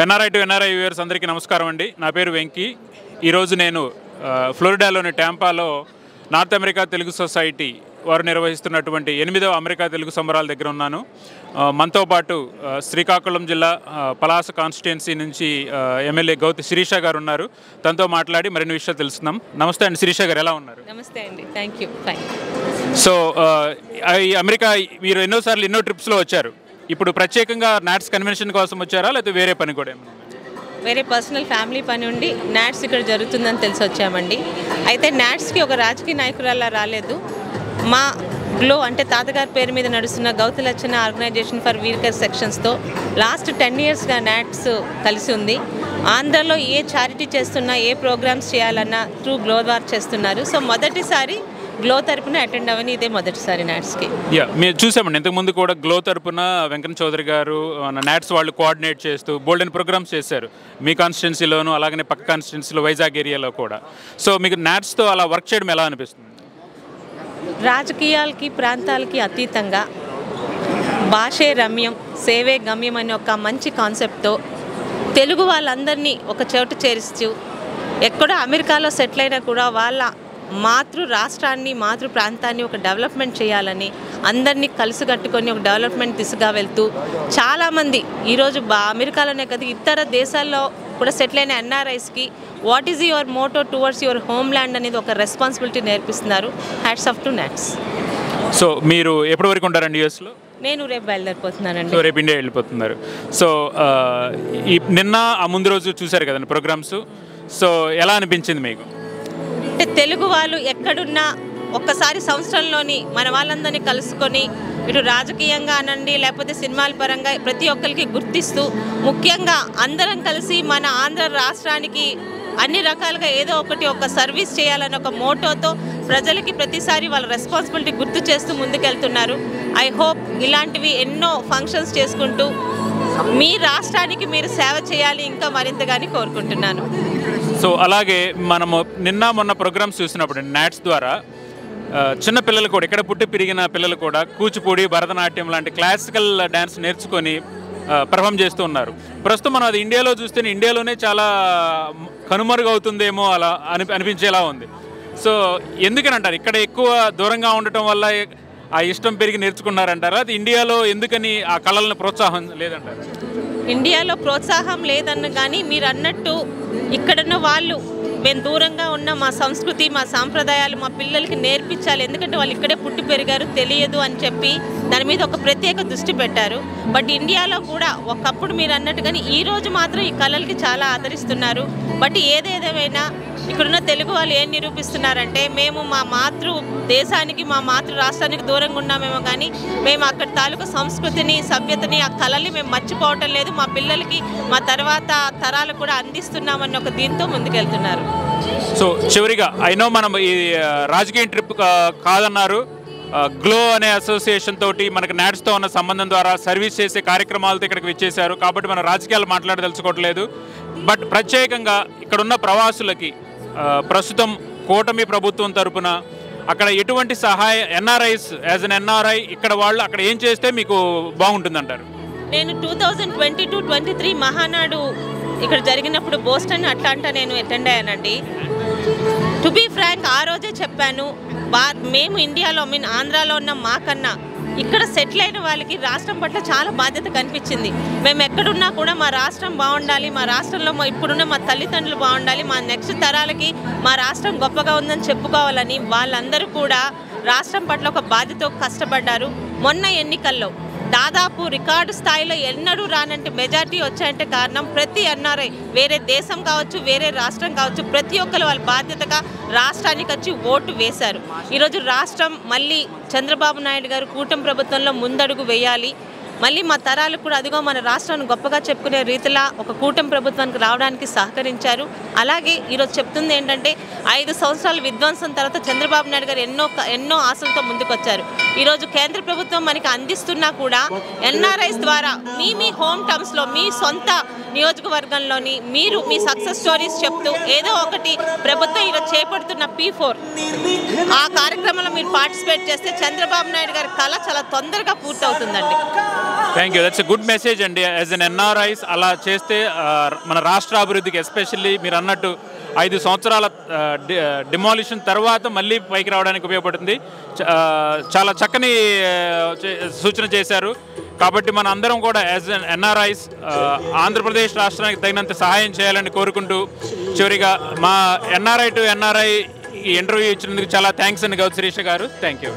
NRI to NRI viewers అందరికీ నమస్కారం అండి. నా పేరు వెంకీ. ఈరోజు నేను ఫ్లోరిడాలోని ట్యాంపాలో నార్త్ అమెరికా తెలుగు సొసైటీ వారు నిర్వహిస్తున్నటువంటి 8వ అమెరికా తెలుగు సంబరాల దగ్గర ఉన్నాను. మనతో పాటు శ్రీకాకుళం జిల్లా పలాస కాన్స్టిట్యుయెన్సీ నుంచి ఎమ్మెల్యే గౌతి శిరీష గారు ఉన్నారు. తనతో మాట్లాడి మరిన్ని విషయాలు తెలుసుకుందాం. నమస్తే అండి శిరీష గారు, ఎలా ఉన్నారు? నమస్తే అండి, థ్యాంక్ యూ, ఫైన్. సో ఈ అమెరికా మీరు ఎన్నో ట్రిప్స్లో వచ్చారు. ఇప్పుడు ప్రత్యేకంగా నాట్స్ కన్వెన్షన్ కోసం వచ్చారా, లేకపోతే వేరే పని కూడా ఏమన్నా? వేరే పర్సనల్ ఫ్యామిలీ పని ఉండి నాట్స్ ఇక్కడ జరుగుతుందని తెలిసి వచ్చామండి. అయితే నాట్స్కి ఒక రాజకీయ నాయకురాలా రాలేదు. మా గ్లో అంటే తాతగారి పేరు మీద నడుస్తున్న Gouthu Latchanna organization for weaker సెక్షన్స్తో లాస్ట్ 10 yearsగా నాట్స్ కలిసి ఉంది. ఆంధ్రలో ఏ చారిటీ చేస్తున్నా, ఏ ప్రోగ్రామ్స్ చేయాలన్నా త్రూ గ్లో ద్వారా చేస్తున్నారు. సో మొదటిసారి గ్లో తరపున అటెండ్ అవని ఇదే మొదటిసారి నాట్స్కి. మేము చూసామండి, ఇంతకుముందు కూడా గ్లో తరపున వెంకన్న చౌదరి గారు నాట్స్ వాళ్ళు కోఆర్డినేట్ చేస్తూ బోల్డెన్ ప్రోగ్రామ్స్ చేశారు మీ కాన్స్టిట్యున్సీలోను, అలాగనే పక్క కాన్స్టిట్యున్సీలో వైజాగ్ ఏరియాలో కూడా. సో మీకు నాట్స్తో అలా వర్క్ చేయడం ఎలా అనిపిస్తుంది? రాజకీయాలకి ప్రాంతాలకి అతీతంగా భాషే రమ్యం సేవే గమ్యం అనే ఒక మంచి కాన్సెప్ట్తో తెలుగు వాళ్ళందరినీ ఒక చోట చేర్చు, ఎక్కడో అమెరికాలో సెటిల్ అయినా కూడా వాళ్ళ మాతృ రాష్ట్రాన్ని, మాతృ ప్రాంతాన్ని ఒక డెవలప్మెంట్ చేయాలని అందరినీ కలిసికట్టుకొని ఒక డెవలప్మెంట్ దిశగా వెళ్తూ చాలామంది ఈరోజు అమెరికాలోనే కదా ఇతర దేశాల్లో కూడా సెటిల్ అయిన ఎన్ఆర్ఐస్కి what is your motto towards your homeland అనేది ఒక రెస్పాన్సిబిలిటీ నేర్పిస్తున్నారు. Hats off to NATS. So మీరు ఎప్పటి వరకు ఉంటారండి యూఎస్లో? నేను రేపు బయలుదేరిపోతున్నానండి. సో రేపు ఇండియా వెళ్ళిపోతున్నారు. సో ఈ నిన్న ఆ ముందు రోజు చూశారు కదండి ప్రోగ్రామ్స్. సో ఎలా అనిపించింది మీకు? అంటే తెలుగు వాళ్ళు ఎక్కడున్నా ఒక్కసారి సంవత్సరంలోని మన వాళ్ళందరినీ కలుసుకొని ఇటు రాజకీయంగా అనండి, లేకపోతే సినిమాల పరంగా ప్రతి ఒక్కరికి గుర్తిస్తూ ముఖ్యంగా అందరం కలిసి మన ఆంధ్ర రాష్ట్రానికి అన్ని రకాలుగా ఏదో ఒక సర్వీస్ చేయాలని ఒక మోటోతో ప్రజలకి ప్రతిసారి వాళ్ళ రెస్పాన్సిబిలిటీ గుర్తు చేస్తూ ముందుకెళ్తున్నారు. ఐ హోప్ ఇలాంటివి ఎన్నో ఫంక్షన్స్ చేసుకుంటూ మీ రాష్ట్రానికి మీరు సేవ చేయాలి ఇంకా మరింతగాని కోరుకుంటున్నాను. సో అలాగే మనము నిన్న మొన్న ప్రోగ్రామ్స్ చూసినప్పుడు నాట్స్ ద్వారా చిన్న పిల్లలు కూడా, ఇక్కడ పుట్టి పెరిగిన పిల్లలు కూడా కూచిపూడి, భరతనాట్యం లాంటి క్లాసికల్ డ్యాన్స్ నేర్చుకొని పర్ఫామ్ చేస్తూ ఉన్నారు. ప్రస్తుతం మనం అది ఇండియాలో చూస్తే ఇండియాలోనే చాలా కనుమరుగవుతుందేమో అలా అనిపించేలా ఉంది. సో ఎందుకని అంటారు, ఇక్కడ ఎక్కువ దూరంగా ఉండటం వల్ల ఆ ఇష్టం పెరిగి నేర్చుకున్నారంటారా, అది ఇండియాలో ఎందుకని ఆ కళలను ప్రోత్సాహం లేదంటారు? ఇండియాలో ప్రోత్సాహం లేదన్న కానీ మీరు అన్నట్టు ఇక్కడున్న వాళ్ళు మేము దూరంగా ఉన్న మా సంస్కృతి, మా సాంప్రదాయాలు మా పిల్లలకి నేర్పించాలి. ఎందుకంటే వాళ్ళు ఇక్కడే పుట్టి పెరిగారు, తెలియదు అని చెప్పి దాని మీద ఒక ప్రత్యేక దృష్టి పెట్టారు. బట్ ఇండియాలో కూడా ఒకప్పుడు మీరు అన్నట్టుగానే ఈరోజు మాత్రం ఈ కళలకి చాలా ఆదరిస్తున్నారు. బట్ ఏదేదేమైనా ఇక్కడున్న తెలుగు వాళ్ళు ఏం నిరూపిస్తున్నారంటే మేము మా మాతృ దేశానికి, మా మాతృ రాష్ట్రానికి దూరంగా ఉన్నామేమో కానీ మేము అక్కడ తాలూకు సంస్కృతిని, సభ్యతని, ఆ కళల్ని మేము మర్చిపోవటం లేదు. మా పిల్లలకి, మా తర్వాత తరాలు కూడా అందిస్తున్నామని ఒక దీంతో ముందుకెళ్తున్నారు. సో చివరిగా అయినో మనం ఈ రాజకీయ ట్రిప్ కాదన్నారు, గ్లో అనే అసోసియేషన్ తోటి మనకు నాట్స్తో ఉన్న సంబంధం ద్వారా సర్వీస్ చేసే కార్యక్రమాలతో ఇక్కడికి వచ్చేసారు. కాబట్టి మనం రాజకీయాలు మాట్లాడదలుచుకోవట్లేదు. బట్ ప్రత్యేకంగా ఇక్కడున్న ప్రవాసులకి ప్రస్తుతం కూటమి ప్రభుత్వం తరపున అక్కడ ఎటువంటి సహాయ ఎన్ఆర్ఐస్ యాజ్ అన్ ఎన్ఆర్ఐ ఇక్కడ వాళ్ళు అక్కడ ఏం చేస్తే మీకు బాగుంటుందంటారు? నేను 2022-23 మహానాడు ఇక్కడ జరిగినప్పుడు బోస్టన్, అట్లాంటా నేను అటెండ్ అయ్యానండి. టు బీ ఫ్రాంక్ ఆ రోజే చెప్పాను, మేము ఇండియాలో ఆంధ్రాలో ఉన్న మాకన్నా ఇక్కడ సెటిల్ అయిన వాళ్ళకి రాష్ట్రం పట్ల చాలా బాధ్యత కనిపించింది. మేము ఎక్కడున్నా కూడా మా రాష్ట్రం బాగుండాలి, మా రాష్ట్రంలో ఇప్పుడున్న మా తల్లిదండ్రులు బాగుండాలి, మా నెక్స్ట్ తరాలకి మా రాష్ట్రం గొప్పగా ఉందని చెప్పుకోవాలని వాళ్ళందరూ కూడా రాష్ట్రం పట్ల ఒక బాధ్యతతో కష్టపడ్డారు. మొన్న ఎన్నికల్లో దాదాపు రికార్డు స్థాయిలో ఎన్నడూ రానంటే మెజార్టీ వచ్చాయంటే కారణం ప్రతి ఎన్ఆర్ఐ, వేరే దేశం కావచ్చు, వేరే రాష్ట్రం కావచ్చు, ప్రతి ఒక్కరు వాళ్ళ బాధ్యతగా రాష్ట్రానికి వచ్చి ఓటు వేశారు. ఈరోజు రాష్ట్రం మళ్ళీ చంద్రబాబు నాయుడు గారు కూటమి ప్రభుత్వంలో ముందడుగు వేయాలి. మళ్ళీ మా తరాలకు కూడా అదిగో మన రాష్ట్రాన్ని గొప్పగా చెప్పుకునే రీతిలో ఒక కూటమి ప్రభుత్వానికి రావడానికి సహకరించారు. అలాగే ఈరోజు చెప్తుంది ఏంటంటే 5 సంవత్సరాల విధ్వంసం తర్వాత చంద్రబాబు నాయుడు గారు ఎన్నో ఆశలతో ముందుకొచ్చారు. ఈరోజు కేంద్ర ప్రభుత్వం మనకి అందిస్తున్నా కూడా ఎన్ఆర్ఐస్ ద్వారా మీ హోమ్ టౌన్స్లో మీ సొంత నియోజకవర్గంలోని మీరు మీ సక్సెస్ స్టోరీస్ చెప్తూ ఏదో ఒకటి ప్రభుత్వం ఈరోజు చేపడుతున్న P4 ఆ కార్యక్రమంలో మీరు పార్టిసిపేట్ చేస్తే చంద్రబాబు నాయుడు గారి కళ చాలా తొందరగా పూర్తవుతుందండి. Thank you. That's a good message అండి. యాజ్ ఎన్ ఎన్ఆర్ఐస్ అలా చేస్తే మన రాష్ట్ర అభివృద్ధికి ఎస్పెషల్లీ మీరు అన్నట్టు 5 సంవత్సరాల డిమాలిషన్ తర్వాత మళ్ళీ పైకి రావడానికి ఉపయోగపడుతుంది. చాలా చక్కని సూచన చేశారు. కాబట్టి మన అందరం కూడా యాజ్ ఎన్ ఎన్ఆర్ఐస్ ఆంధ్రప్రదేశ్ రాష్ట్రానికి తగినంత సహాయం చేయాలని కోరుకుంటూ చివరిగా మా ఎన్ఆర్ఐ టు ఎన్ఆర్ఐ ఈ ఇంటర్వ్యూ ఇచ్చినందుకు చాలా థ్యాంక్స్ అండి గౌత్ శిరీష గారు. Thank you.